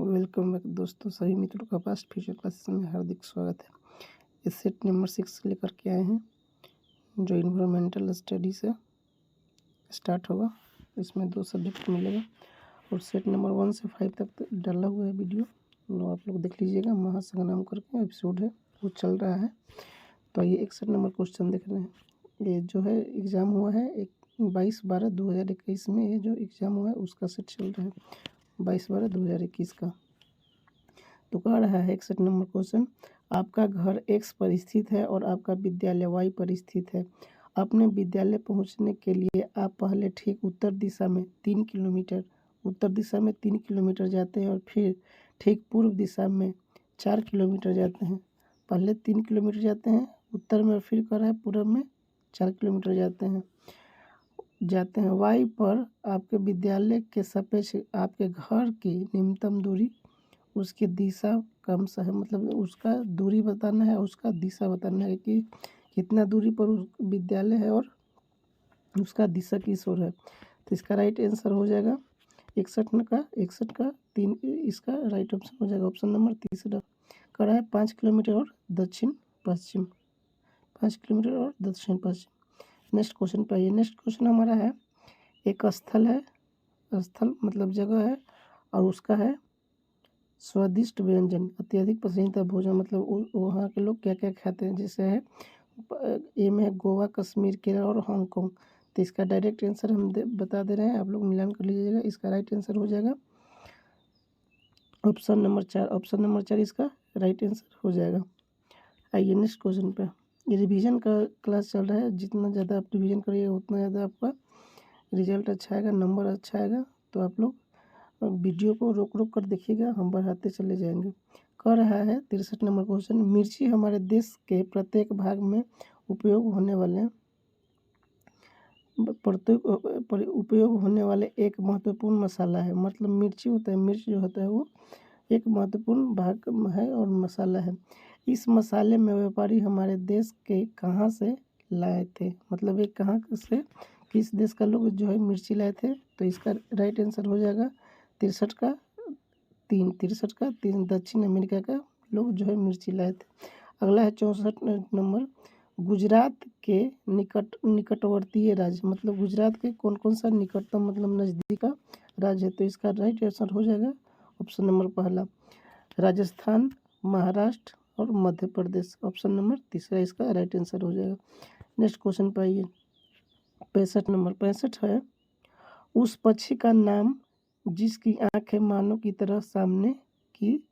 Welcome back दोस्तों, सभी मित्रों का पास्ट फ्यूचर क्लासेस में हार्दिक स्वागत है। इस सेट नंबर 6 लेकर के आए हैं जो इन्वायरमेंटल स्टडी से स्टार्ट होगा। इसमें 2 सब्जेक्ट मिलेगा और सेट नंबर 1 से 5 तक डाला हुआ है वीडियो, तो आप लोग देख लीजिएगा। महासंग्राम करके एपिसोड है, वो चल रहा है। तो ये 61 नंबर क्वेश्चन देख रहे हैं। ये जो है एग्ज़ाम हुआ है 22/12/2021 में, ये जो एग्ज़ाम हुआ है उसका सेट चल रहा है 22/12/2021 का। तो कह रहा है 61 नंबर क्वेश्चन, आपका घर X पर स्थित है और आपका विद्यालय Y पर स्थित है। अपने विद्यालय पहुंचने के लिए आप पहले ठीक उत्तर दिशा में 3 किलोमीटर जाते हैं और फिर ठीक पूर्व दिशा में 4 किलोमीटर जाते हैं। पहले 3 किलोमीटर जाते हैं उत्तर में और फिर कह रहा है पूर्व में 4 किलोमीटर जाते हैं। Y पर आपके विद्यालय के सापेक्ष आपके घर की न्यूनतम दूरी, उसकी दिशा कम सा है, मतलब उसका दूरी बताना है, उसका दिशा बताना है कि कितना दूरी पर उस विद्यालय है और उसका दिशा किस ओर है। तो इसका राइट आंसर हो जाएगा 61 का 3, इसका राइट ऑप्शन हो जाएगा ऑप्शन नंबर तीसरा। कर रहा है 5 किलोमीटर और दक्षिण पश्चिम, 5 किलोमीटर और दक्षिण पश्चिम। नेक्स्ट क्वेश्चन पे आइए। नेक्स्ट क्वेश्चन हमारा है, एक स्थल है, स्थल मतलब जगह है, और उसका है स्वादिष्ट व्यंजन, अत्यधिक पसंदीदा भोजन, मतलब वहाँ के लोग क्या क्या खाते हैं। जैसे है ए में है गोवा, कश्मीर, केरल और हांगकांग। तो इसका डायरेक्ट आंसर हम बता दे रहे हैं, आप लोग मिलान कर लीजिएगा। इसका राइट आंसर हो जाएगा ऑप्शन नंबर 4। ऑप्शन नंबर 4 इसका राइट आंसर हो जाएगा। आइए नेक्स्ट क्वेश्चन पे। ये रिवीजन का क्लास चल रहा है, जितना ज़्यादा आप रिवीजन करिएगा उतना ज़्यादा आपका रिजल्ट अच्छा आएगा, नंबर अच्छा आएगा। तो आप लोग वीडियो को रोक रोक कर देखिएगा, हम बढ़ाते चले जाएंगे। कह रहा है 63 नंबर क्वेश्चन, मिर्ची हमारे देश के प्रत्येक भाग में उपयोग होने वाले एक महत्वपूर्ण मसाला है। मतलब मिर्ची होता है, मिर्च जो होता है वो एक महत्वपूर्ण भाग है और मसाला है। इस मसाले में व्यापारी हमारे देश के कहाँ से लाए थे, मतलब ये कहाँ से, किस देश का लोग जो है मिर्ची लाए थे। तो इसका राइट आंसर हो जाएगा 63 का 3 दक्षिण अमेरिका का लोग जो है मिर्ची लाए थे। अगला है 64 नंबर, गुजरात के निकटवर्तीय राज्य, मतलब गुजरात के कौन कौन सा निकटतम मतलब नज़दीक का राज्य है। तो इसका राइट आंसर हो जाएगा ऑप्शन नंबर पहला, राजस्थान, महाराष्ट्र और मध्य प्रदेश। ऑप्शन नंबर तीसरा इसका राइट आंसर हो जाएगा। नेक्स्ट क्वेश्चन पर आइए। 65 नंबर 65 है, उस पक्षी का नाम जिसकी आंखें मानव की तरह सामने की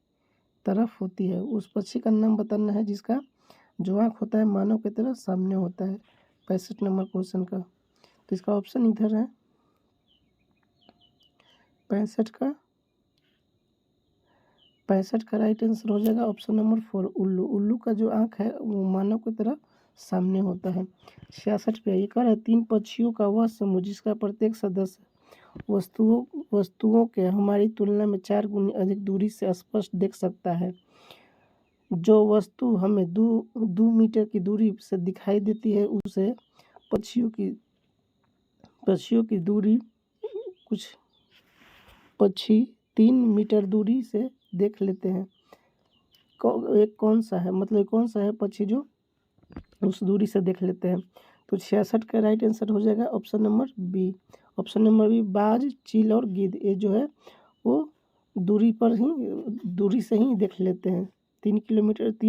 तरफ होती है। उस पक्षी का नाम बताना है जिसका जो आँख होता है मानव की तरह सामने होता है, 65 नंबर क्वेश्चन का। तो इसका ऑप्शन इधर है 65 का राइट आंसर हो जाएगा ऑप्शन नंबर 4, उल्लू। उल्लू का जो आँख है वो मानव की तरह सामने होता है। 66 पे ये कह रहा है, 3 पक्षियों का वह समूह जिसका प्रत्येक सदस्य वस्तुओं के हमारी तुलना में 4 गुनी अधिक दूरी से स्पष्ट देख सकता है। जो वस्तु हमें 2 मीटर की दूरी से दिखाई देती है उसे पक्षियों की दूरी, कुछ पक्षी 3 मीटर दूरी से देख लेते हैं। एक कौन सा है, मतलब कौन सा है पक्षी जो उस दूरी से देख लेते हैं। तो 66 का राइट आंसर हो जाएगा option number B. Option number B, बाज, चील और गिद्ध, ये जो है वो दूरी से ही देख लेते हैं। 3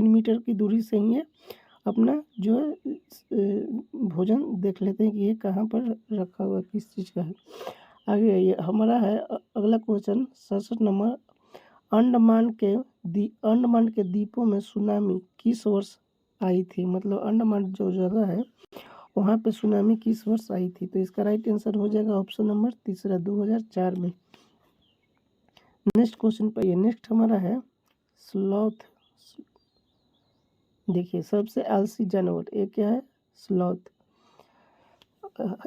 मीटर की दूरी से ही है अपना जो है भोजन देख लेते हैं कि ये कहाँ पर रखा हुआ किस चीज़ का है। आगे ये हमारा है अगला क्वेश्चन 67 नंबर, अंडमान के द्वीपों में सुनामी किस वर्ष आई थी। मतलब अंडमान जो जगह है वहाँ पे सुनामी किस वर्ष आई थी। तो इसका राइट आंसर हो जाएगा ऑप्शन नंबर तीसरा, 2004 में। नेक्स्ट क्वेश्चन पर ये नेक्स्ट हमारा है स्लॉथ। देखिए सबसे आलसी जानवर ये क्या है, स्लॉथ।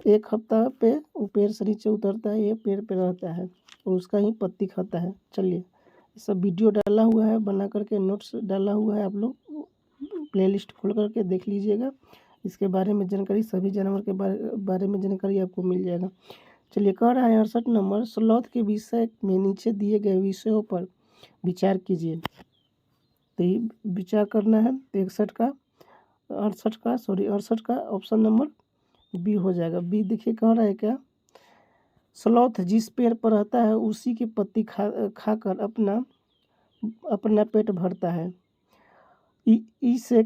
1 हफ्ता पे वो पेड़ से नीचे उतरता है, ये पेड़ पे रहता है और उसका ही पत्ती खाता है। चलिए सब वीडियो डाला हुआ है, बना करके नोट्स डाला हुआ है, आप लोग प्लेलिस्ट खोल करके देख लीजिएगा। इसके बारे में जानकारी, सभी जानवर के बारे में जानकारी आपको मिल जाएगा। चलिए कह रहा है 68 नंबर, स्लॉथ के विषय में नीचे दिए गए विषयों पर विचार कीजिए। तो ये विचार करना है। 68 का ऑप्शन नंबर बी हो जाएगा। बी देखिए कह रहा है क्या, स्लॉथ जिस पेड़ पर रहता है उसी की पत्ती खाकर अपना पेट भरता है। इसे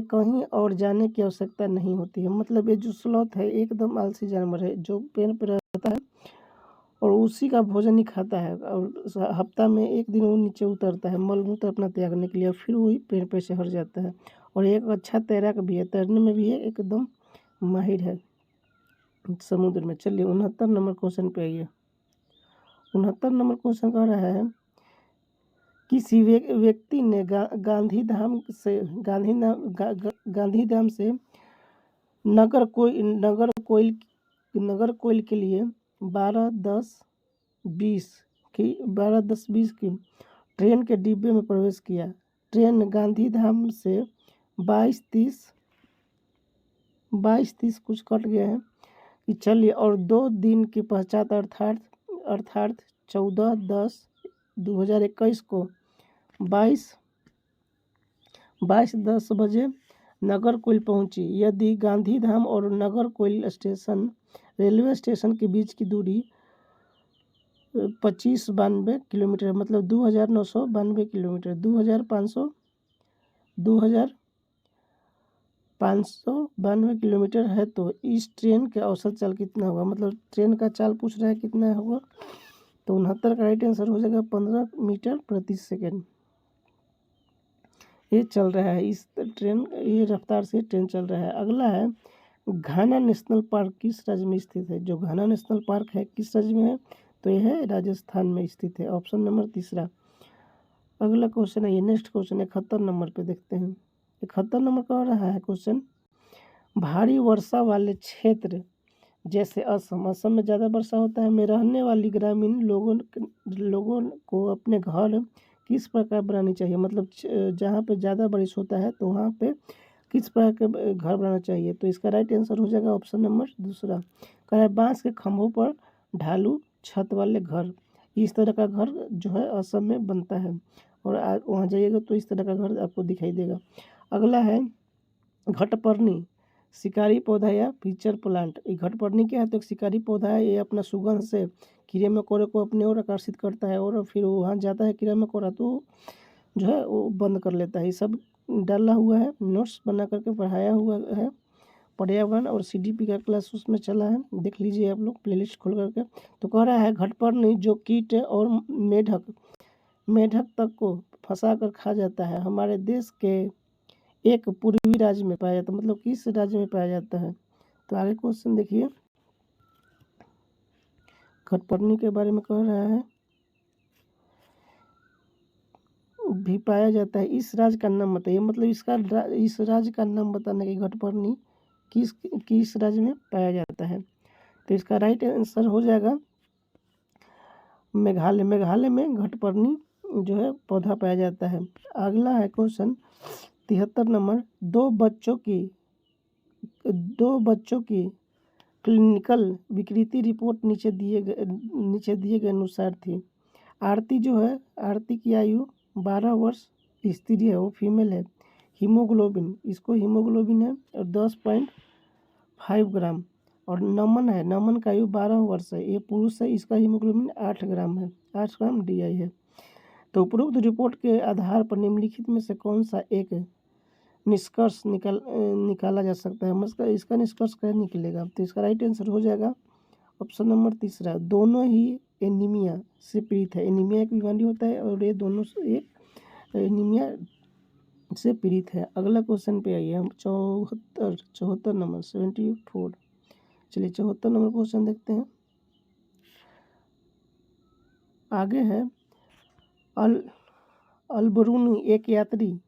कहीं और जाने की आवश्यकता नहीं होती है। मतलब ये जो स्लॉथ है एकदम आलसी जानवर है, जो पेड़ पर रहता है और उसी का भोजन ही खाता है, और हफ्ता में एक दिन वो नीचे उतरता है मलमूत्र अपना त्यागने के लिए, और फिर वही पेड़ पे से हट जाता है। और एक अच्छा तैराक भी है, तैरने में भी है एकदम माहिर है समुद्र में। चलिए 69 नंबर क्वेश्चन पे आइए। 69 नंबर क्वेश्चन कह रहा है, किसी व्यक्ति ने गांधीधाम से नगर कोयल के लिए 12-10-20 की ट्रेन के डिब्बे में प्रवेश किया। ट्रेन गांधीधाम से 22:30 कुछ कट गए हैं कि चलिए, और 2 दिन के पश्चात अर्थात 14/10/2021 को 22:10 बजे नागरकोइल पहुंची। यदि गांधीधाम और नागरकोइल रेलवे स्टेशन के बीच की दूरी 2592 किलोमीटर है, मतलब 2992 किलोमीटर, 2592 किलोमीटर है, तो इस ट्रेन का औसत चाल कितना होगा। मतलब ट्रेन का चाल पूछ रहा है कितना होगा, तो 69 का राइट आंसर हो जाएगा 15 मीटर प्रति सेकेंड। ये चल रहा है इस ट्रेन, ये रफ्तार से ट्रेन चल रहा है। अगला है, घाना नेशनल पार्क किस राज्य में स्थित है। जो घाना नेशनल पार्क है किस राज्य में है, तो यह है राजस्थान में स्थित है। ऑप्शन नंबर तीसरा। अगला क्वेश्चन है, ये नेक्स्ट क्वेश्चन 71 नंबर पे देखते हैं। 71 नंबर का रहा है क्वेश्चन, भारी वर्षा वाले क्षेत्र जैसे असम में ज़्यादा वर्षा होता है में रहने वाली ग्रामीण लोगों को अपने घर किस प्रकार बनानी चाहिए। मतलब जहाँ पे ज़्यादा बारिश होता है तो वहाँ पे किस प्रकार के घर बनाना चाहिए। तो इसका राइट आंसर हो जाएगा ऑप्शन नंबर दूसरा। कह रहा है बांस के खंभों पर ढालू छत वाले घर। इस तरह का घर जो है असम में बनता है, और वहाँ जाइएगा तो इस तरह का घर आपको दिखाई देगा। अगला है, घटपर्णी शिकारी पौधा या फीचर प्लांट। ये घटपर्णी क्या है, तो एक शिकारी पौधा है। ये अपना सुगंध से कीड़े मकोड़े को अपने ओर आकर्षित करता है, और फिर वो वहाँ जाता है कीड़ा मकोड़ा तो जो है वो बंद कर लेता है। ये सब डाला हुआ है, नोट्स बना करके पढ़ाया हुआ है। पर्यावरण और CDP का क्लास उसमें चला है, देख लीजिए आप लोग प्लेलिस्ट खोल करके। तो कह रहा है घटपर्णी जो कीट और मेढक तक को फंसा कर खा जाता है, हमारे देश के एक पूर्वी राज्य में पाया जाता है। मतलब किस राज्य में पाया जाता है। तो आगे क्वेश्चन देखिए, घटपर्णी के बारे में कह रहा है, भी पाया जाता है, इस राज्य का नाम बताइए। मतलब इस राज्य का नाम बताना कि घटपर्णी किस राज्य में पाया जाता है। तो इसका राइट आंसर हो जाएगा मेघालय। मेघालय में घटपर्णी जो है पौधा पाया जाता है। अगला है क्वेश्चन 73 नंबर, दो बच्चों की क्लिनिकल विकृति रिपोर्ट नीचे दिए गए अनुसार थी। आरती जो है, आरती की आयु 12 वर्ष, स्त्री है, वो फीमेल है। हीमोग्लोबिन, इसको हीमोग्लोबिन है और 10.5 ग्राम। और नमन है, नमन का आयु 12 वर्ष है, ये पुरुष है, इसका हीमोग्लोबिन 8 ग्राम है, 8 ग्राम DI है। तो उपरोक्त रिपोर्ट के आधार पर निम्नलिखित में से कौन सा एक निष्कर्ष निकाला जा सकता है। इसका निष्कर्ष क्या निकलेगा। तो इसका राइट आंसर हो जाएगा ऑप्शन नंबर तीसरा, दोनों ही एनीमिया से पीड़ित है। एनीमिया एक बीमारी होता है और ये दोनों एक एनीमिया से पीड़ित है। अगला क्वेश्चन पे आइए हम 74 नंबर 74। चलिए 74 नंबर क्वेश्चन देखते हैं। आगे है, अल्बरूनी एक यात्री,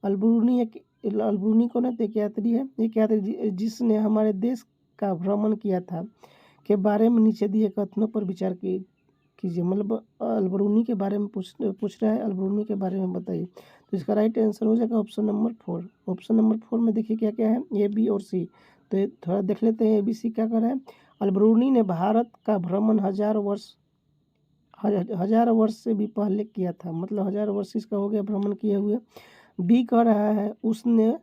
अल्बरूनी कौन है, तो एक यात्री है। एक यात्री जिसने हमारे देश का भ्रमण किया था के बारे में नीचे दिए कथनों पर विचार कीजिए। मतलब अल्बरूनी के बारे में पूछ रहा है, अल्बरूनी के बारे में बताइए। तो इसका राइट आंसर हो जाएगा ऑप्शन नंबर 4। ऑप्शन नंबर 4 में देखिए क्या क्या है, A, B और C। तो ये थोड़ा देख लेते हैं A, B, C क्या कर रहा है। अल्बरूनी ने भारत का भ्रमण हजार वर्ष से भी पहले किया था, मतलब 1000 वर्ष इसका हो गया भ्रमण किए हुए। बी कह रहा है उसने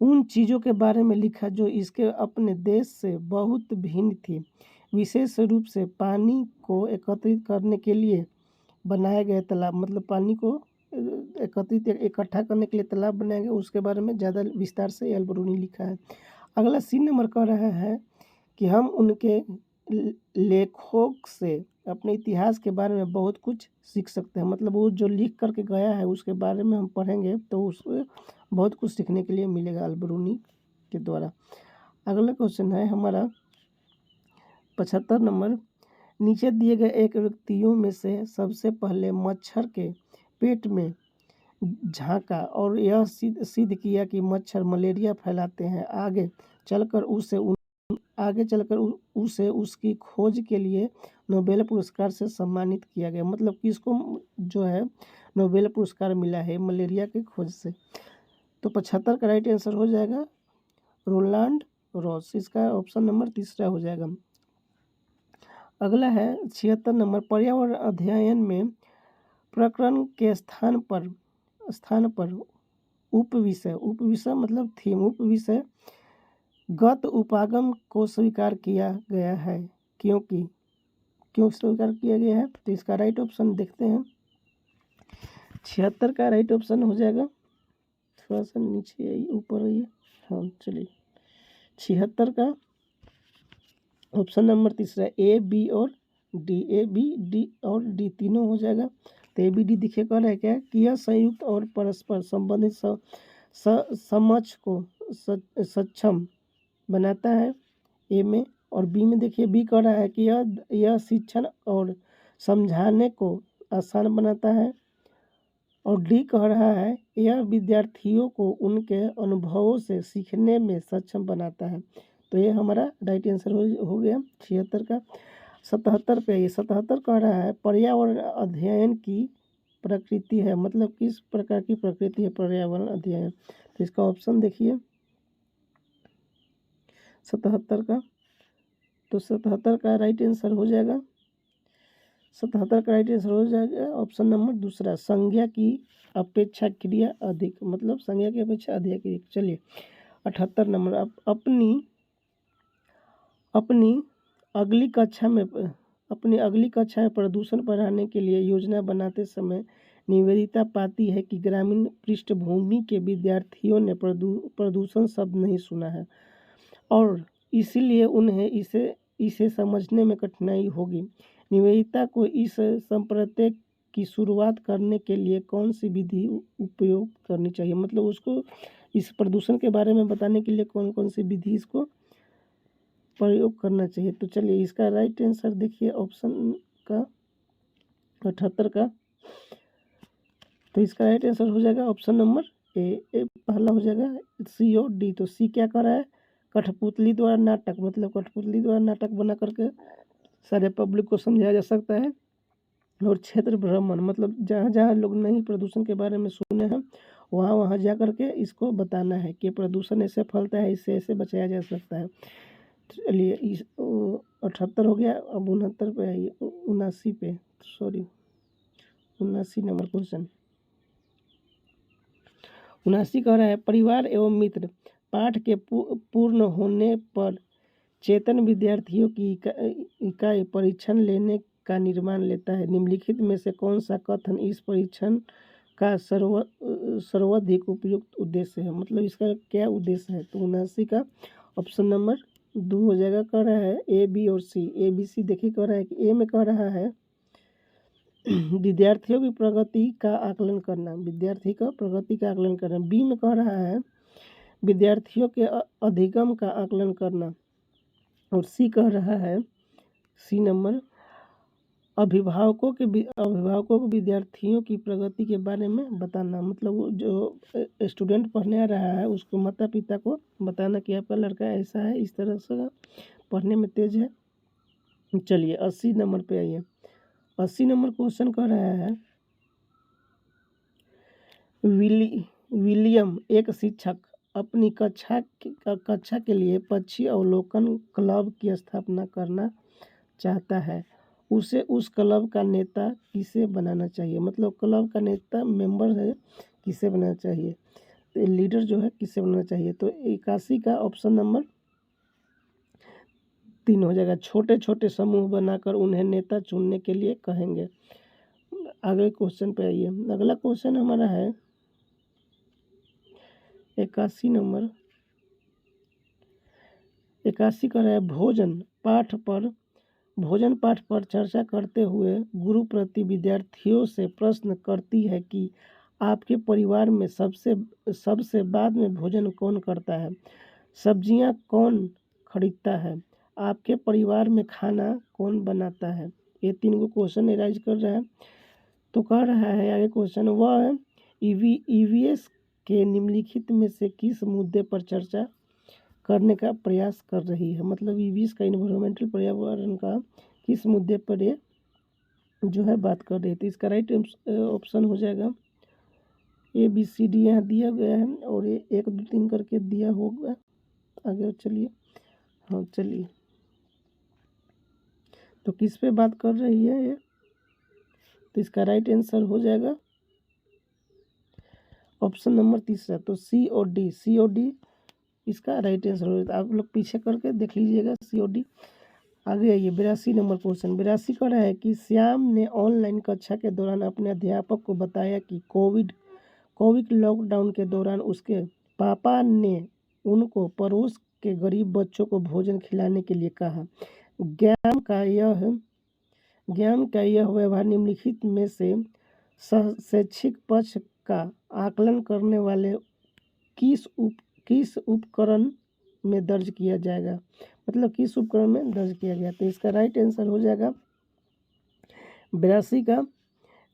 उन चीज़ों के बारे में लिखा जो इसके अपने देश से बहुत भिन्न थी, विशेष रूप से पानी को एकत्रित करने के लिए बनाए गए तालाब, मतलब पानी को एकत्रित इकट्ठा करने के लिए तालाब बनाया गया, उसके बारे में ज़्यादा विस्तार से अल्बरूनी लिखा है। अगला सी नंबर कह रहा है कि हम उनके लेखों से अपने इतिहास के बारे में बहुत कुछ सीख सकते हैं, मतलब वो जो लिख करके गया है उसके बारे में हम पढ़ेंगे तो उससे बहुत कुछ सीखने के लिए मिलेगा अल्बरूनी के द्वारा। अगला क्वेश्चन है हमारा 75 नंबर। नीचे दिए गए एक व्यक्तियों में से सबसे पहले मच्छर के पेट में झांका और यह सिद्ध किया कि मच्छर मलेरिया फैलाते हैं। आगे चलकर उसे उसकी खोज के लिए नोबेल पुरस्कार से सम्मानित किया गया, मतलब कि इसको जो है नोबेल पुरस्कार मिला है मलेरिया की खोज से। तो 75 का राइट आंसर हो जाएगा रोलांड रॉस, इसका ऑप्शन नंबर तीसरा हो जाएगा। अगला है 76 नंबर। पर्यावरण अध्ययन में प्रकरण के स्थान पर उपविषय मतलब थीम उपविषय गत उपागम को स्वीकार किया गया है, क्यों स्वीकार किया गया है, तो इसका राइट ऑप्शन देखते हैं। 76 का राइट ऑप्शन हो जाएगा, थोड़ा सा नीचे आइए ऊपर आइए, हाँ चलिए 76 का ऑप्शन नंबर तीसरा ए बी और डी तीनों हो जाएगा। तो ए बी डी देखिए कह रहा है क्या कि यह संयुक्त और परस्पर संबंधित समझ को सक्षम बनाता है ए में, और बी में देखिए बी कह रहा है कि यह शिक्षण और समझाने को आसान बनाता है, और डी कह रहा है यह विद्यार्थियों को उनके अनुभवों से सीखने में सक्षम बनाता है। तो ये हमारा राइट आंसर हो गया 76 का। 77 पे ये 77 कह रहा है पर्यावरण अध्ययन की प्रकृति है, मतलब किस प्रकार की प्रकृति है पर्यावरण अध्ययन, तो इसका ऑप्शन देखिए 77 का। तो 77 का राइट आंसर हो जाएगा 77 का राइट आंसर हो जाएगा ऑप्शन नंबर दूसरा, संज्ञा की अपेक्षा क्रिया अधिक, मतलब संज्ञा की अपेक्षा अधिक क्रिया। चलिए 78 नंबर। अपनी अगली कक्षा में प्रदूषण बढ़ाने के लिए योजना बनाते समय निवेदिता पाती है कि ग्रामीण पृष्ठभूमि के विद्यार्थियों ने प्रदूषण शब्द नहीं सुना है और इसीलिए उन्हें इसे समझने में कठिनाई होगी। निवेदिता को इस संप्रदाय की शुरुआत करने के लिए कौन सी विधि उपयोग करनी चाहिए, मतलब उसको इस प्रदूषण के बारे में बताने के लिए कौन कौन सी विधि इसको प्रयोग करना चाहिए। तो चलिए इसका राइट आंसर देखिए ऑप्शन का 78 का। तो इसका राइट आंसर हो जाएगा ऑप्शन नंबर ए पहला हो जाएगा सी और डी। तो सी क्या कर रहा है, कठपुतली द्वारा नाटक, मतलब कठपुतली द्वारा नाटक बना करके सारे पब्लिक को समझाया जा सकता है। और क्षेत्र भ्रमण, मतलब जहाँ जहाँ लोग नहीं प्रदूषण के बारे में सुने हैं वहाँ जा करके इसको बताना है कि प्रदूषण ऐसे फैलता है, इससे ऐसे बचाया जा सकता है। चलिए इस 78 हो गया। अब 69 पे आइए, 79 नंबर क्वेश्चन। 79 कह रहा है परिवार एवं मित्र पाठ के पूर्ण होने पर चेतन विद्यार्थियों की इकाई परीक्षण लेने का निर्माण लेता है। निम्नलिखित में से कौन सा कथन इस परीक्षण का सर्वाधिक उपयुक्त उद्देश्य है, मतलब इसका क्या उद्देश्य है। तो 79 का ऑप्शन नंबर 2 हो जाएगा। कह रहा है ए बी और सी। ए बी सी देखिए कह रहा है कि ए में कह रहा है विद्यार्थियों की प्रगति का आकलन करना, बी में कह रहा है विद्यार्थियों के अधिगम का आकलन करना, और सी कह रहा है सी नंबर अभिभावकों को विद्यार्थियों की प्रगति के बारे में बताना, मतलब जो स्टूडेंट पढ़ने आ रहा है उसको माता पिता को बताना कि आपका लड़का ऐसा है, इस तरह से पढ़ने में तेज है। चलिए 80 नंबर पे आइए। 80 नंबर क्वेश्चन कह रहा है विलियम एक शिक्षक अपनी कक्षा के लिए पक्षी अवलोकन क्लब की स्थापना करना चाहता है उसे उस क्लब का नेता किसे बनाना चाहिए, मतलब क्लब का नेता मेंबर है किसे बनाना चाहिए, तो लीडर जो है किसे बनाना चाहिए। तो 81 का ऑप्शन नंबर 3 हो जाएगा। छोटे छोटे समूह बनाकर उन्हें नेता चुनने के लिए कहेंगे। अगले क्वेश्चन पे आइए। अगला क्वेश्चन हमारा है 81 नंबर 81 का है भोजन पाठ पर चर्चा करते हुए गुरु प्रति विद्यार्थियों से प्रश्न करती है कि आपके परिवार में सबसे बाद में भोजन कौन करता है, सब्जियां कौन खरीदता है, आपके परिवार में खाना कौन बनाता है। ये 3 को क्वेश्चन एराइज कर रहा है। तो कह रहा है आगे क्वेश्चन, वह ईवीएस के निम्नलिखित में से किस मुद्दे पर चर्चा करने का प्रयास कर रही है, मतलब ईवीएस का इन्वायरमेंटल पर्यावरण का किस मुद्दे पर ये जो है बात कर रही है। तो इसका राइट ऑप्शन हो जाएगा ABCD यहाँ दिया गया है और ये 1 2 3 करके दिया होगा। आगे चलिए, हाँ चलिए, तो किस पे बात कर रही है ये, तो इसका राइट आंसर हो जाएगा ऑप्शन नंबर 3, तो COD इसका राइट आंसर हो जाएगा। आप लोग पीछे करके देख लीजिएगा COD। आगे आइए 82 नंबर क्वेश्चन। 82 का रहा है कि श्याम ने ऑनलाइन कक्षा के दौरान अपने अध्यापक को बताया कि कोविड लॉकडाउन के दौरान उसके पापा ने उनको पड़ोस के गरीब बच्चों को भोजन खिलाने के लिए कहा। ज्ञान का यह व्यवहार निम्नलिखित में से शैक्षिक पक्ष का आकलन करने वाले किस उपकरण में दर्ज किया जाएगा, मतलब किस उपकरण में दर्ज किया गया। तो इसका राइट आंसर हो जाएगा 82 का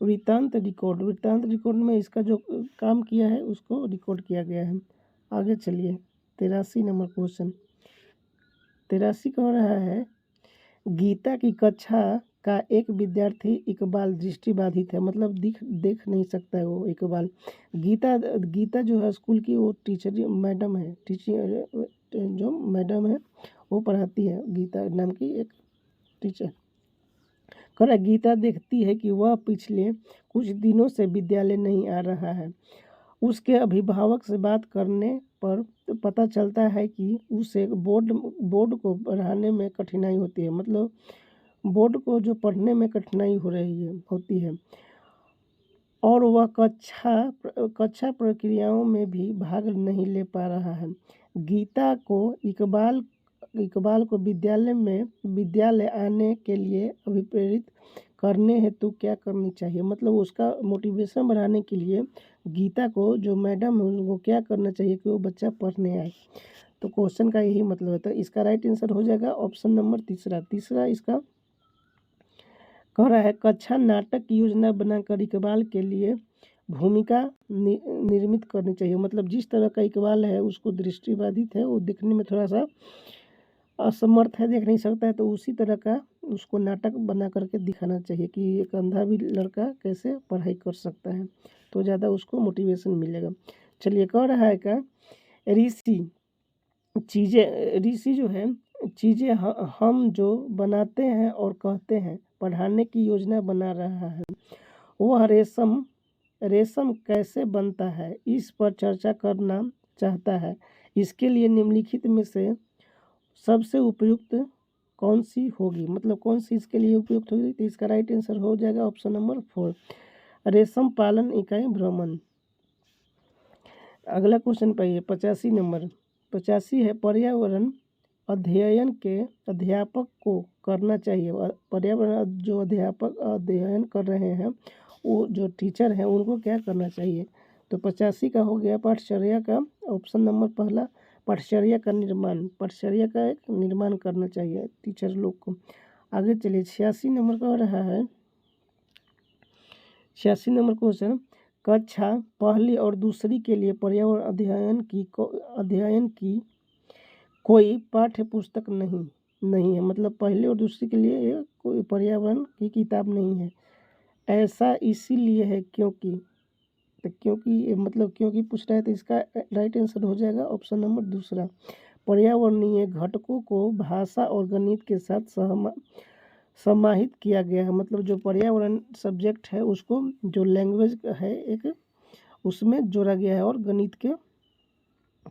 वृत्तांत रिकॉर्ड में इसका जो काम किया है उसको रिकॉर्ड किया गया है। आगे चलिए 83 नंबर क्वेश्चन। 83 का हो रहा है, गीता की कक्षा का एक विद्यार्थी इकबाल दृष्टिबाधित है, मतलब देख नहीं सकता है वो इकबाल। गीता जो है स्कूल की वो टीचर मैडम है, जो मैडम है वो पढ़ाती है, गीता नाम की एक टीचर। कर गीता देखती है कि वह पिछले कुछ दिनों से विद्यालय नहीं आ रहा है। उसके अभिभावक से बात करने पर पता चलता है कि उसे बोर्ड को पढ़ाने में कठिनाई होती है, मतलब बोर्ड को जो पढ़ने में कठिनाई होती है और वह कक्षा प्रक्रियाओं में भी भाग नहीं ले पा रहा है। गीता को इकबाल को विद्यालय आने के लिए अभिप्रेरित करने हेतु क्या करनी चाहिए, मतलब उसका मोटिवेशन बढ़ाने के लिए गीता को जो मैडम है उनको क्या करना चाहिए कि वो बच्चा पढ़ने आए। तो क्वेश्चन का यही मतलब है। तो इसका राइट आंसर हो जाएगा ऑप्शन नंबर 3 इसका कह रहा है, कक्षा नाटक की योजना बनाकर इकबाल के लिए भूमिका निर्मित करनी चाहिए, मतलब जिस तरह का इकबाल है उसको दृष्टिबाधित है, वो दिखने में थोड़ा सा असमर्थ है, देख नहीं सकता है, तो उसी तरह का उसको नाटक बना करके दिखाना चाहिए कि एक अंधा भी लड़का कैसे पढ़ाई कर सकता है, तो ज़्यादा उसको मोटिवेशन मिलेगा। चलिए कह रहा है का ऋषि जो है चीज़ें हम जो बनाते हैं और कहते हैं पढ़ाने की योजना बना रहा है, वह रेशम कैसे बनता है इस पर चर्चा करना चाहता है। इसके लिए निम्नलिखित में से सबसे उपयुक्त कौन सी होगी, मतलब कौन सी इसके लिए उपयुक्त होगी। तो इसका राइट आंसर हो जाएगा ऑप्शन नंबर 4, रेशम पालन इकाई भ्रमण। अगला क्वेश्चन पाइए 85 नंबर। 85 है, पर्यावरण अध्ययन के अध्यापक को करना चाहिए। पर्यावरण जो अध्यापक अध्ययन कर रहे हैं वो जो टीचर हैं उनको क्या करना चाहिए। तो 85 का हो गया पाठचर्या का ऑप्शन नंबर पहला, पाठचर्या का एक निर्माण करना चाहिए टीचर लोग को। आगे चलिए 86 नंबर का हो रहा है 86 नंबर क्वेश्चन, कक्षा पहली और दूसरी के लिए पर्यावरण अध्ययन की कोई पाठ्य पुस्तक नहीं है, मतलब पहले और दूसरी के लिए कोई पर्यावरण की किताब नहीं है। ऐसा इसीलिए है क्योंकि पूछ रहा है, तो इसका राइट आंसर हो जाएगा ऑप्शन नंबर 2, पर्यावरणीय घटकों को भाषा और गणित के साथ समाहित किया गया है। मतलब जो पर्यावरण सब्जेक्ट है उसको जो लैंग्वेज है एक उसमें जोड़ा गया है और गणित के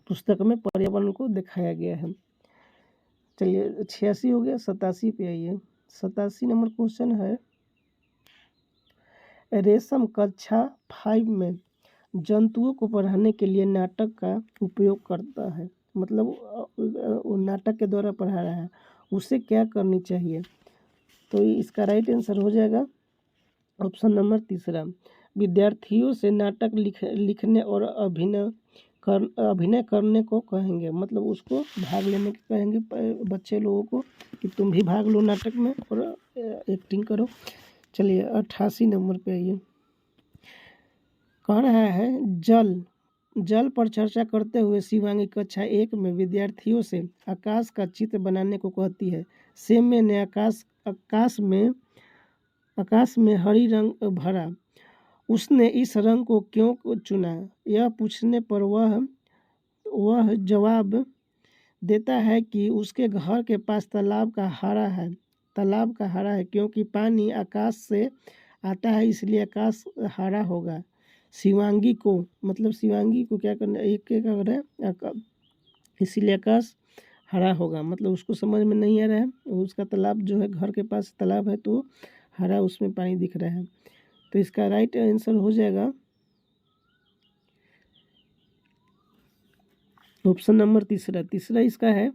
पुस्तक में पर्यावरण को दिखाया गया है। चलिए 86 हो गया, 87 पे आइए। 87 नंबर क्वेश्चन है, रेशम कक्षा 5 में जंतुओं को पढ़ाने के लिए नाटक का उपयोग करता है। मतलब वो नाटक के द्वारा पढ़ा रहा है, उसे क्या करनी चाहिए? तो इसका राइट आंसर हो जाएगा ऑप्शन नंबर तीसरा, विद्यार्थियों से नाटक लिखने और अभिनय करने को कहेंगे। मतलब उसको भाग लेने को कहेंगे बच्चे लोगों को कि तुम भी भाग लो नाटक में और एक्टिंग करो। चलिए 88 नंबर पे आइए। कह रहा है जल पर चर्चा करते हुए शिवांगी कक्षा 1 में विद्यार्थियों से आकाश का चित्र बनाने को कहती है। सेम्य ने आकाश में हरी रंग भरा, उसने इस रंग को क्यों चुना? यह पूछने पर वह जवाब देता है कि उसके घर के पास तालाब का हरा है क्योंकि पानी आकाश से आता है, इसलिए आकाश हरा होगा। शिवांगी को क्या करना, एक कर है इसीलिए आकाश हरा होगा। मतलब उसको समझ में नहीं आ रहा है, उसका तालाब जो है घर के पास तालाब है तो हरा उसमें पानी दिख रहा है। तो इसका राइट आंसर हो जाएगा ऑप्शन नंबर तीसरा इसका है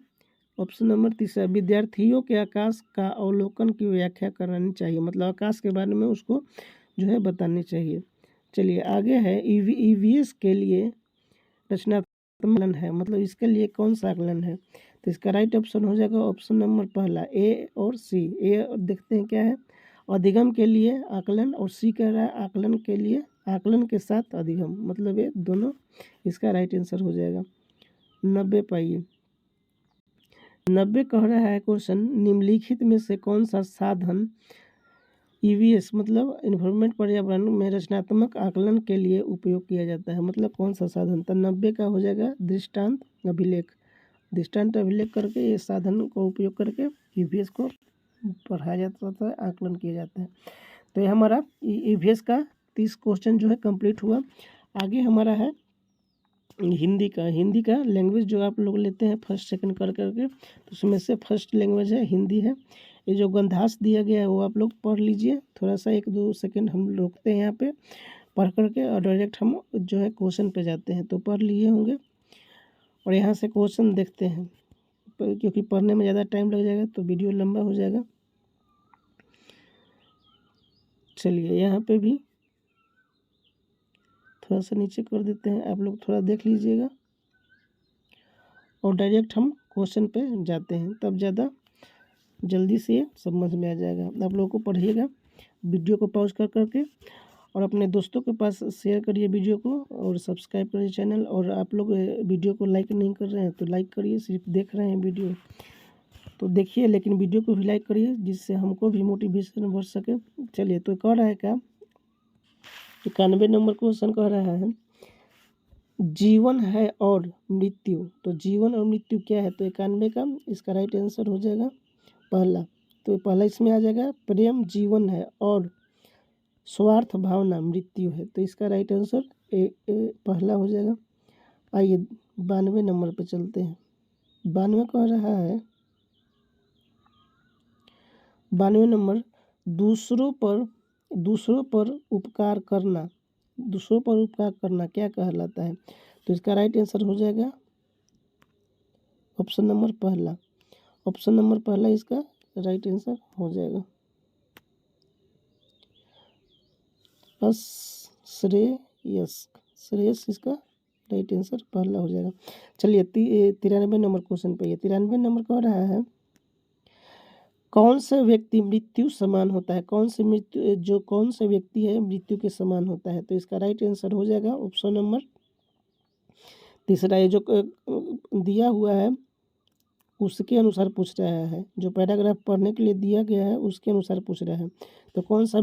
ऑप्शन नंबर तीसरा, विद्यार्थियों के आकाश का अवलोकन की व्याख्या करानी चाहिए। मतलब आकाश के बारे में उसको जो है बतानी चाहिए। चलिए आगे है, ईवीएस के लिए रचनात्मक आकलन है। मतलब इसके लिए कौन सा आकलन है? तो इसका राइट ऑप्शन हो जाएगा ऑप्शन नंबर पहला, ए और सी। ए देखते हैं क्या है, अधिगम के लिए आकलन, और सी कह रहा है आकलन के लिए आकलन के साथ अधिगम। मतलब ये दोनों इसका राइट आंसर हो जाएगा। 90 पाइए। 90 कह रहा है क्वेश्चन, निम्नलिखित में से कौन सा साधन ईवीएस मतलब इन्वायरमेंट पर्यावरण में रचनात्मक आकलन के लिए उपयोग किया जाता है? मतलब कौन सा साधन? तो 90 का हो जाएगा दृष्टांत अभिलेख करके ये साधन को उपयोग करके ईवीएस को पढ़ाया जाता है, आकलन किया जाता है। तो ये हमारा ईवीएस का 30 क्वेश्चन जो है कंप्लीट हुआ। आगे हमारा है हिंदी का लैंग्वेज जो आप लोग लेते हैं फर्स्ट सेकंड करके, तो उसमें से फर्स्ट लैंग्वेज है हिंदी है। ये जो गंधास दिया गया है वो आप लोग पढ़ लीजिए। थोड़ा सा 1-2 सेकंड हम रोकते हैं यहाँ पे पढ़ करके और डायरेक्ट हम जो है क्वेश्चन पे जाते हैं। तो पढ़ लिए होंगे और यहाँ से क्वेश्चन देखते हैं, क्योंकि पढ़ने में ज़्यादा टाइम लग जाएगा तो वीडियो लंबा हो जाएगा। चलिए यहाँ पे भी थोड़ा सा नीचे कर देते हैं, आप लोग थोड़ा देख लीजिएगा और डायरेक्ट हम क्वेश्चन पे जाते हैं, तब ज़्यादा जल्दी से ये समझ में आ जाएगा। आप लोगों को पढ़िएगा, वीडियो को पॉज कर करके और अपने दोस्तों के पास शेयर करिए वीडियो को और सब्सक्राइब करिए चैनल। और आप लोग वीडियो को लाइक नहीं कर रहे हैं तो लाइक करिए, सिर्फ देख रहे हैं वीडियो तो देखिए, लेकिन वीडियो को भी लाइक करिए जिससे हमको भी मोटिवेशन बढ़ सके। चलिए तो कह रहा है क्या, 91 नंबर क्वेश्चन कह रहा है, जीवन है और मृत्यु। तो जीवन और मृत्यु क्या है? तो 91 का इसका राइट आंसर हो जाएगा पहला। तो पहला इसमें आ जाएगा, प्रेम जीवन है और स्वार्थ भावना मृत्यु है। तो इसका राइट आंसर पहला हो जाएगा। आइए 92 नंबर पे चलते हैं। 92 कह रहा है, 92 नंबर, दूसरों पर उपकार करना क्या कहलाता है? तो इसका राइट आंसर हो जाएगा ऑप्शन नंबर पहला इसका राइट आंसर हो जाएगा। श्रेयस इसका राइट आंसर पहला हो जाएगा। चलिए 93 नंबर क्वेश्चन पे, 93 नंबर कह रहा है, कौन सा व्यक्ति मृत्यु समान होता है? कौन से व्यक्ति है मृत्यु के समान होता है? तो इसका राइट आंसर हो जाएगा ऑप्शन नंबर तीसरा। ये जो दिया हुआ है उसके अनुसार पूछ रहा है, जो पैराग्राफ पढ़ने के लिए दिया गया है उसके अनुसार पूछ रहा है। तो कौन सा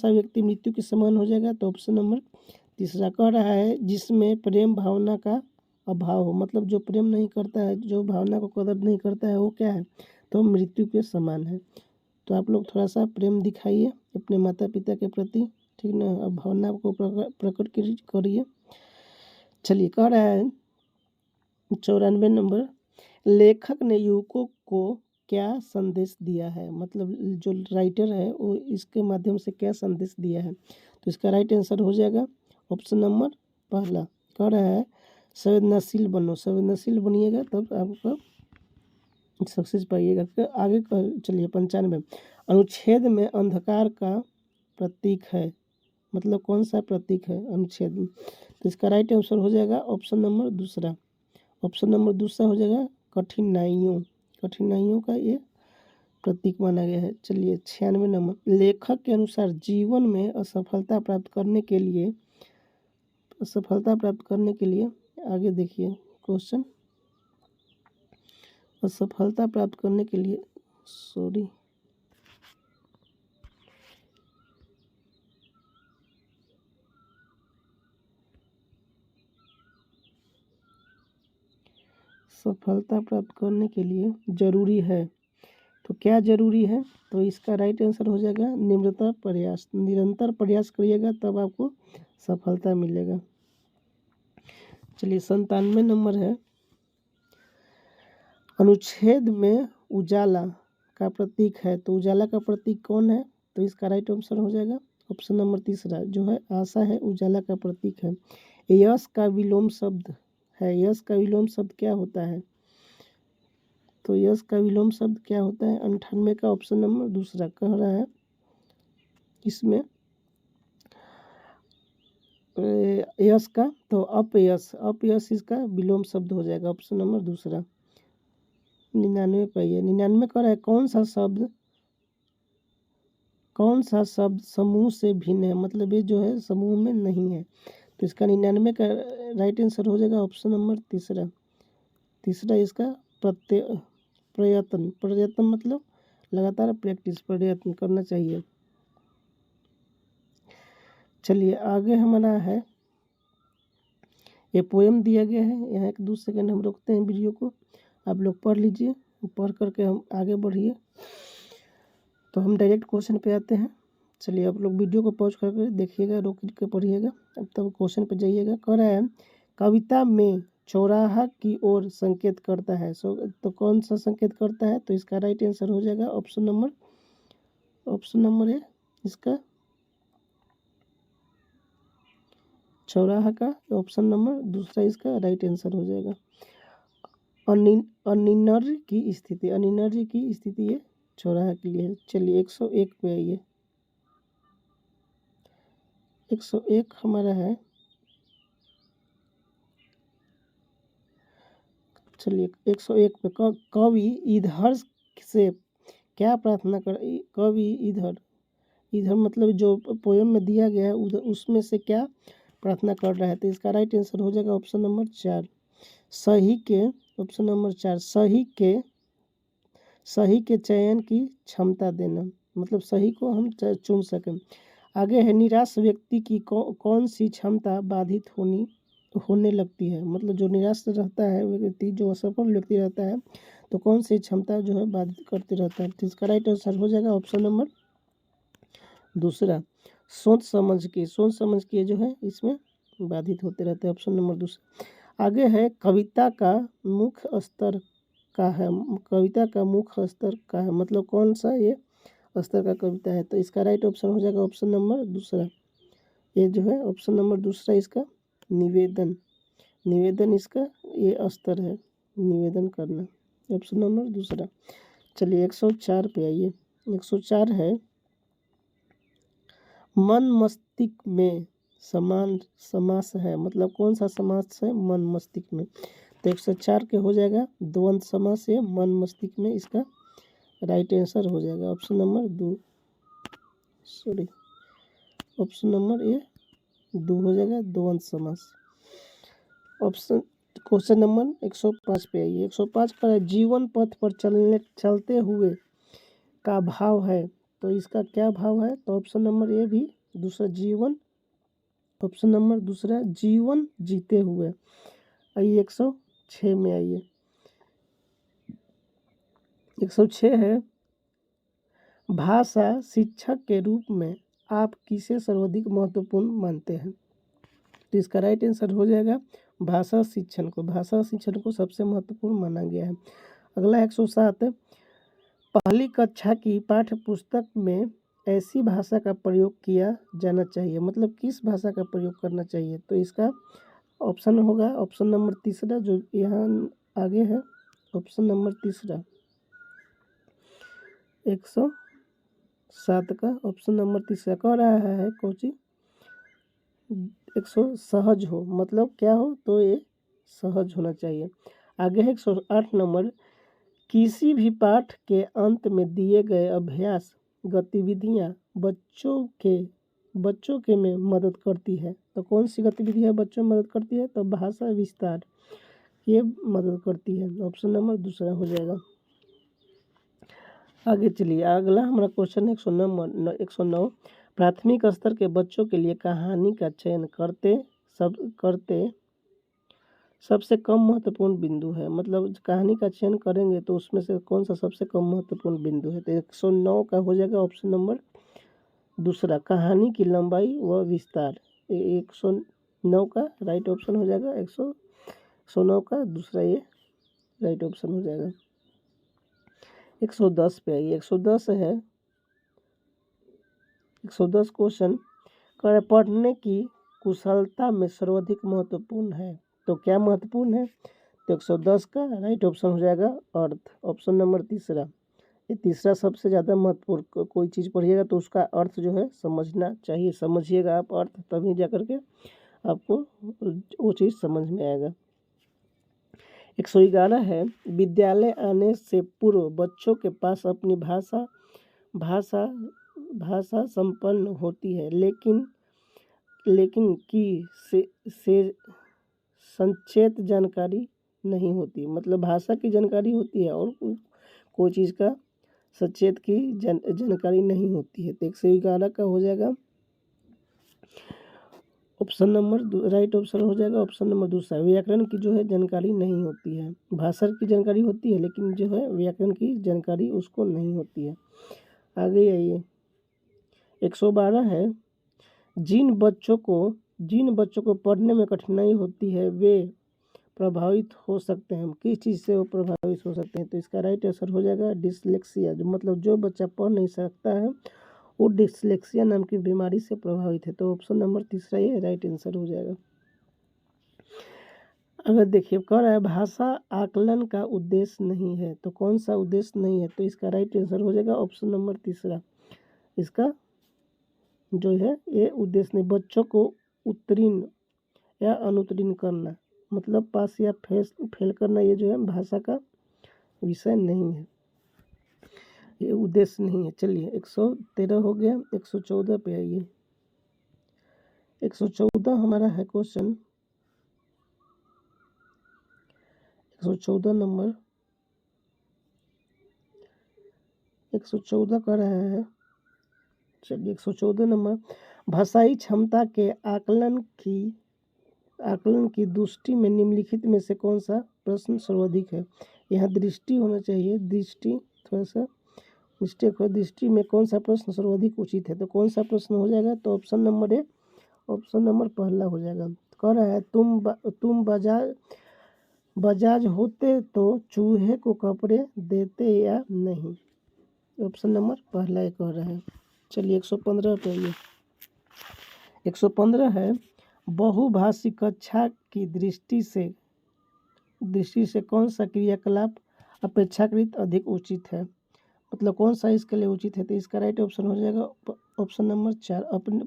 व्यक्ति मृत्यु के समान हो जाएगा? तो ऑप्शन नंबर तीसरा कह रहा है, जिसमें प्रेम भावना का अभाव हो। मतलब जो प्रेम नहीं करता है, जो भावना को कदर नहीं करता है, वो क्या है? तो मृत्यु के समान है। तो आप लोग थोड़ा सा प्रेम दिखाइए अपने माता पिता के प्रति, ठीक ना। अब भावना को प्रकट करिए। चलिए कह रहा है 94 नंबर, लेखक ने युवकों को क्या संदेश दिया है, मतलब जो राइटर है वो इसके माध्यम से क्या संदेश दिया है। तो इसका राइट आंसर हो जाएगा ऑप्शन नंबर पहला। कह रहा है संवेदनशील बनो, संवेदनशील बनिएगा तब आपका सक्सेस पाइएगा। आगे चलिए 95, अनुच्छेद में अंधकार का प्रतीक है, मतलब कौन सा प्रतीक है अनुच्छेद में। तो इसका राइट आंसर हो जाएगा ऑप्शन नंबर दूसरा। ऑप्शन नंबर दूसरा हो जाएगा कठिनाइयों, कठिनाइयों का ये प्रतीक माना गया है। चलिए 96 नंबर, लेखक के अनुसार जीवन में असफलता प्राप्त करने के लिए आगे देखिए क्वेश्चन, असफलता प्राप्त करने के लिए सफलता प्राप्त करने के लिए जरूरी है, तो क्या जरूरी है। तो इसका राइट आंसर हो जाएगा निरंतर प्रयास, निरंतर प्रयास करिएगा तब आपको सफलता मिलेगा। चलिए 97 नंबर है, अनुच्छेद में उजाला का प्रतीक है, तो उजाला का प्रतीक कौन है। तो इसका राइट आंसर हो जाएगा ऑप्शन नंबर तीसरा, जो है आशा है, उजाला का प्रतीक है। यश का विलोम शब्द है, यश का विलोम शब्द क्या होता है। तो यश का विलोम शब्द क्या होता है, 98 का ऑप्शन नंबर दूसरा कह रहा है इसमें यश का, तो अपयश, अपयश इसका विलोम शब्द हो जाएगा ऑप्शन नंबर दूसरा। 99 पाइए, 99 कह रहा है कौन सा शब्द समूह से भिन्न है, मतलब ये जो है समूह में नहीं है। तो इसका 99 का राइट आंसर हो जाएगा ऑप्शन नंबर तीसरा। तीसरा इसका प्रयत्न, प्रयत्न मतलब लगातार प्रैक्टिस, प्रयत्न करना चाहिए। चलिए आगे हमारा है, ये पोएम दिया गया है, यहाँ 1-2 सेकंड हम रोकते हैं वीडियो को, आप लोग पढ़ लीजिए, पढ़ करके हम आगे बढ़िए। तो हम डायरेक्ट क्वेश्चन पे आते हैं। चलिए आप लोग वीडियो को पॉज करके देखिएगा, रोक के पढ़िएगा, अब तब क्वेश्चन पे जाइएगा। कह रहा है कविता में चौराहा की ओर संकेत करता है, तो कौन सा संकेत करता है। तो इसका राइट आंसर हो जाएगा ऑप्शन नंबर है इसका चौराहा का, ऑप्शन नंबर दूसरा इसका राइट आंसर हो जाएगा। अनिर्णय की स्थिति, अनिर्णय की स्थिति ये चौराहा के लिए है। चलिए 101 पे आइए, 101 हमारा है। चलिए 101 पे कवि इधर से क्या प्रार्थना कर, कवि इधर मतलब जो पोएम में दिया गया है उधर, उसमें से क्या प्रार्थना कर रहा है। तो इसका राइट आंसर हो जाएगा ऑप्शन नंबर 4 सही के, ऑप्शन नंबर 4 सही के चयन की क्षमता देना, मतलब सही को हम चुन सकें। आगे है निराश व्यक्ति की कौन सी क्षमता बाधित होने लगती है, मतलब जो निराश रहता है व्यक्ति, जो असफल व्यक्ति रहता है, तो कौन सी क्षमता जो है बाधित करते रहता है। तो इसका राइट आंसर हो जाएगा ऑप्शन नंबर दूसरा, सोच समझ के जो है इसमें बाधित होते रहते हैं, ऑप्शन नंबर दूसरा। आगे है कविता का मुख्य स्तर का है, कविता का मुख्य स्तर का है, मतलब कौन सा ये स्तर का कविता है। तो इसका राइट ऑप्शन हो जाएगा ऑप्शन नंबर दूसरा, ये जो है ऑप्शन नंबर दूसरा इसका निवेदन इसका ये स्तर है, निवेदन करना, ऑप्शन नंबर दूसरा। चलिए 104 पे आइए, 104 है मन मस्तिष्क में समान समास है, मतलब कौन सा समास है मन मस्तिष्क में। तो 104 के हो जाएगा द्वंद्व समास है मन मस्तिष्क में, इसका राइट आंसर हो जाएगा ऑप्शन नंबर ऑप्शन नंबर ये 2 हो जाएगा द्वंद्व समास। ऑप्शन क्वेश्चन नंबर 105 पे आइए, 105 पर जीवन पथ पर चलते हुए का भाव है, तो इसका क्या भाव है। तो ऑप्शन नंबर ए भी दूसरा जीवन, ऑप्शन नंबर दूसरा जीवन जीते हुए। आइए 106 में आइए, 106 है भाषा शिक्षक के रूप में आप किसे सर्वाधिक महत्वपूर्ण मानते हैं? तो इसका राइट आंसर हो जाएगा भाषा शिक्षण को। भाषा शिक्षण को सबसे महत्वपूर्ण माना गया है। अगला 107, पहली कक्षा की पाठ्य पुस्तक में ऐसी भाषा का प्रयोग किया जाना चाहिए, मतलब किस भाषा का प्रयोग करना चाहिए? तो इसका ऑप्शन होगा ऑप्शन नंबर तीसरा जो यहाँ आगे है, ऑप्शन नंबर तीसरा 107 का ऑप्शन नंबर तीसरा कह रहा है कोची सहज हो, मतलब क्या हो? तो ये सहज होना चाहिए। आगे है 108 नंबर, किसी भी पाठ के अंत में दिए गए अभ्यास गतिविधियां बच्चों के में मदद करती है। तो कौन सी गतिविधियां बच्चों में मदद करती है? तो भाषा विस्तार ये मदद करती है। ऑप्शन नंबर दूसरा हो जाएगा। आगे चलिए, अगला हमारा क्वेश्चन है 109, प्राथमिक स्तर के बच्चों के लिए कहानी का चयन करते सबसे कम महत्वपूर्ण बिंदु है, मतलब कहानी का चयन करेंगे तो उसमें से कौन सा सबसे कम महत्वपूर्ण बिंदु है? तो 109 का हो जाएगा ऑप्शन नंबर दूसरा, कहानी की लंबाई व विस्तार। 109 का राइट ऑप्शन हो जाएगा। 109 का दूसरा ये राइट ऑप्शन हो जाएगा। 110 पे आइए। 110 है 110 क्वेश्चन कर पढ़ने की कुशलता में सर्वाधिक महत्वपूर्ण है, तो क्या महत्वपूर्ण है? तो 110 का राइट ऑप्शन हो जाएगा अर्थ, ऑप्शन नंबर तीसरा। ये तीसरा सबसे ज़्यादा महत्वपूर्ण, कोई चीज़ पढ़िएगा तो उसका अर्थ जो है समझना चाहिए, समझिएगा आप अर्थ, तभी जा करके आपको वो चीज़ समझ में आएगा। 111 है, विद्यालय आने से पूर्व बच्चों के पास अपनी भाषा संपन्न होती है, लेकिन की से संक्षेप जानकारी नहीं होती, मतलब भाषा की जानकारी होती है और कोई चीज़ का सचेत की जानकारी नहीं होती है। तो 111 का हो जाएगा ऑप्शन नंबर राइट ऑप्शन हो जाएगा ऑप्शन नंबर दूसरा, व्याकरण की जो है जानकारी नहीं होती है। भाषा की जानकारी होती है लेकिन जो है व्याकरण की जानकारी उसको नहीं होती है। आगे आइए 112 है, जिन बच्चों को पढ़ने में कठिनाई होती है वे प्रभावित हो सकते हैं, किस चीज़ से वो प्रभावित हो सकते हैं? तो इसका राइट आंसर हो जाएगा डिसलेक्सिया, जो मतलब जो बच्चा पढ़ नहीं सकता है वो डिसलेक्सिया नाम की बीमारी से प्रभावित है। तो ऑप्शन नंबर तीसरा ये राइट आंसर हो जाएगा। अगर देखिए कह रहा है भाषा आकलन का उद्देश्य नहीं है, तो कौन सा उद्देश्य नहीं है? तो इसका राइट आंसर हो जाएगा ऑप्शन नंबर तीसरा, इसका जो है ये उद्देश्य नहीं, बच्चों को उत्तीर्ण या अनुत्तीर्ण करना, मतलब पास या फेल करना, ये जो है भाषा का विषय नहीं है, ये उद्देश्य नहीं है। चलिए 113 हो गया। 114 पे आइए। 114 हमारा है क्वेश्चन 114 नंबर 114 का रहा है। चलिए 114 नंबर, भाषाई क्षमता के आकलन की दृष्टि में निम्नलिखित में से कौन सा प्रश्न सर्वाधिक है? यहाँ दृष्टि होना चाहिए, दृष्टि थोड़ा सा मिस्टेक हो, दृष्टि में कौन सा प्रश्न सर्वाधिक उचित है? तो कौन सा प्रश्न हो जाएगा? तो option number A, option number पहला हो जाएगा। कह रहा है तुम बजाज होते तो चूहे को कपड़े देते या नहीं? ऑप्शन नंबर पहला एक कह रहा है। चलिए 115 पे आइए। 115 है, बहुभाषी कक्षा की दृष्टि से कौन सा क्रियाकलाप अपेक्षाकृत अधिक उचित है, मतलब कौन सा इसके लिए उचित है? तो इसका राइट ऑप्शन हो जाएगा ऑप्शन नंबर 4,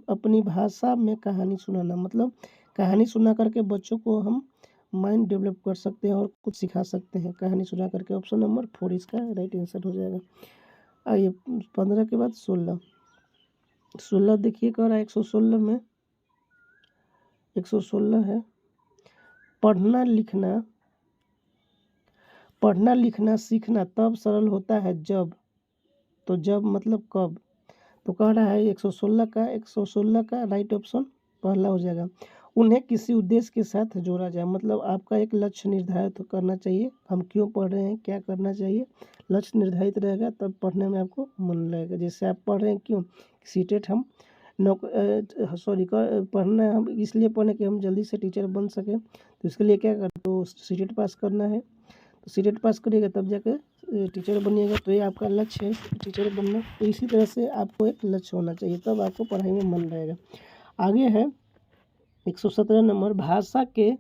अपनी भाषा में कहानी सुनाना, मतलब कहानी सुना करके बच्चों को हम माइंड डेवलप कर सकते हैं और कुछ सिखा सकते हैं कहानी सुना करके। ऑप्शन नंबर 4 इसका राइट आंसर हो जाएगा। आइए 15 के बाद 16 देखिए कह रहा है 116 में 116 है, पढ़ना लिखना सीखना तब सरल होता है जब, तो जब मतलब कब? तो कह रहा है 116 का राइट ऑप्शन पहला हो जाएगा, उन्हें किसी उद्देश्य के साथ जोड़ा जाए। मतलब आपका एक लक्ष्य निर्धारित करना चाहिए, हम क्यों पढ़ रहे हैं, क्या करना चाहिए। लक्ष्य निर्धारित रहेगा तब पढ़ने में आपको मन लगेगा। जैसे आप पढ़ रहे हैं क्यों, सीटेट हम पढ़ना है, हम इसलिए पढ़ें कि हम जल्दी से टीचर बन सकें। तो इसके लिए क्या करते, तो सीटेट पास करना है, तो सीटेट पास करिएगा तब जाकर टीचर बनिएगा। तो ये आपका लक्ष्य है, टीचर बनना। तो इसी तरह से आपको एक लक्ष्य होना चाहिए, तब आपको पढ़ाई में मन रहेगा। आगे है 117 नंबर, भाषा के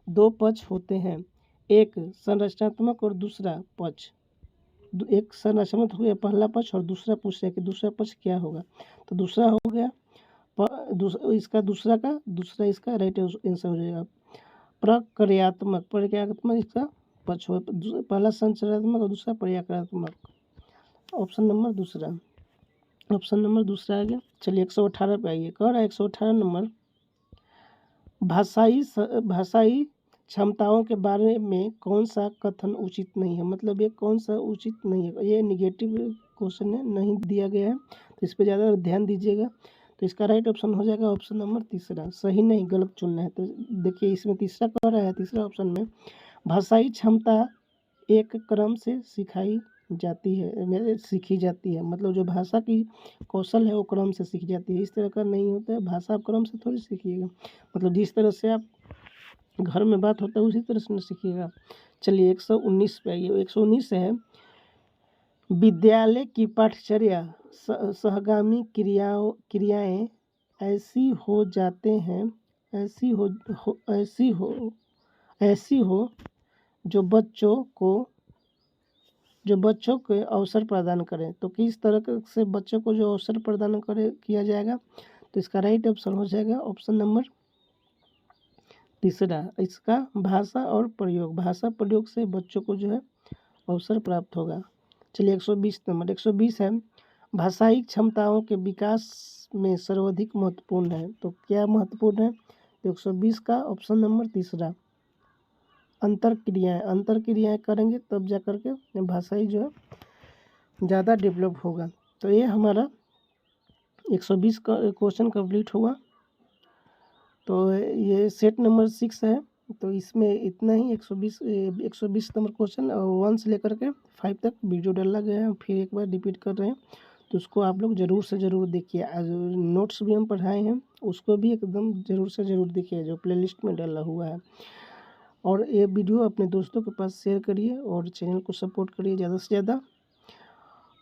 दो पक्ष होते हैं, एक संरचनात्मक और दूसरा पक्ष। एक संरचनात्मक हो गया पहला पक्ष, और दूसरा पूछ रहा है कि दूसरा पक्ष क्या होगा। तो दूसरा हो गया दूसरा इसका राइट आंसर हो जाएगा प्रक्रियात्मक इसका पक्ष हो। पहला संरचनात्मक और दूसरा प्रक्रियात्मक। ऑप्शन नंबर दूसरा आ गया। चलिए 118 पे आइए। कह रहा है 118 नंबर, भाषाई क्षमताओं के बारे में कौन सा कथन उचित नहीं है। मतलब ये कौन सा उचित नहीं है, ये निगेटिव क्वेश्चन है, नहीं दिया गया है, तो इस पर ज़्यादा ध्यान दीजिएगा। तो इसका राइट ऑप्शन हो जाएगा ऑप्शन नंबर तीसरा। सही नहीं, गलत चुनना है। तो देखिए इसमें तीसरा कह रहा है, तीसरा ऑप्शन में भाषाई क्षमता एक क्रम से सीखी जाती है। मतलब जो भाषा की कौशल है वो क्रम से सीखी जाती है। इस तरह का नहीं होता है, भाषा आप क्रम से थोड़ी सीखिएगा। मतलब जिस तरह से आप घर में बात होता है उसी तरह से सीखिएगा। चलिए 119 पे आइए। 119 है, विद्यालय की पाठचर्या सहगामी क्रियाएं ऐसी हो जाते हैं ऐसी हो जो बच्चों को अवसर प्रदान करें। तो किस तरह से बच्चों को जो अवसर प्रदान किया जाएगा, तो इसका राइट ऑप्शन हो जाएगा ऑप्शन नंबर तीसरा। इसका भाषा प्रयोग से बच्चों को जो है अवसर प्राप्त होगा। चलिए 120 नंबर। 120 है, भाषाई क्षमताओं के विकास में सर्वाधिक महत्वपूर्ण है। तो क्या महत्वपूर्ण है, तो 120 का ऑप्शन नंबर तीसरा, अंतरक्रियाएं करेंगे तब जा कर के भाषाई जो है ज़्यादा डेवलप होगा। तो ये हमारा 120 का क्वेश्चन कंप्लीट हुआ। तो ये सेट नंबर 6 है। तो इसमें इतना ही 120 नंबर क्वेश्चन 1 से लेकर के 5 तक वीडियो डाला गया है। फिर एक बार रिपीट कर रहे हैं, तो उसको आप लोग ज़रूर से ज़रूर देखिए। आज नोट्स भी हम पढ़ाए हैं, उसको भी एकदम ज़रूर से ज़रूर देखिए जो प्लेलिस्ट में डाला हुआ है। और ये वीडियो अपने दोस्तों के पास शेयर करिए और चैनल को सपोर्ट करिए ज़्यादा से ज़्यादा।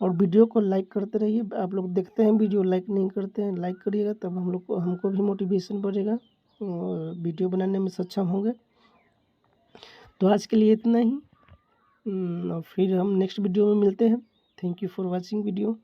और वीडियो को लाइक करते रहिए। आप लोग देखते हैं वीडियो, लाइक नहीं करते हैं, लाइक करिएगा तब हमको भी मोटिवेशन बढ़ेगा और वीडियो बनाने में सक्षम होंगे। तो आज के लिए इतना ही, फिर हम नेक्स्ट वीडियो में मिलते हैं। Thank you for watching video.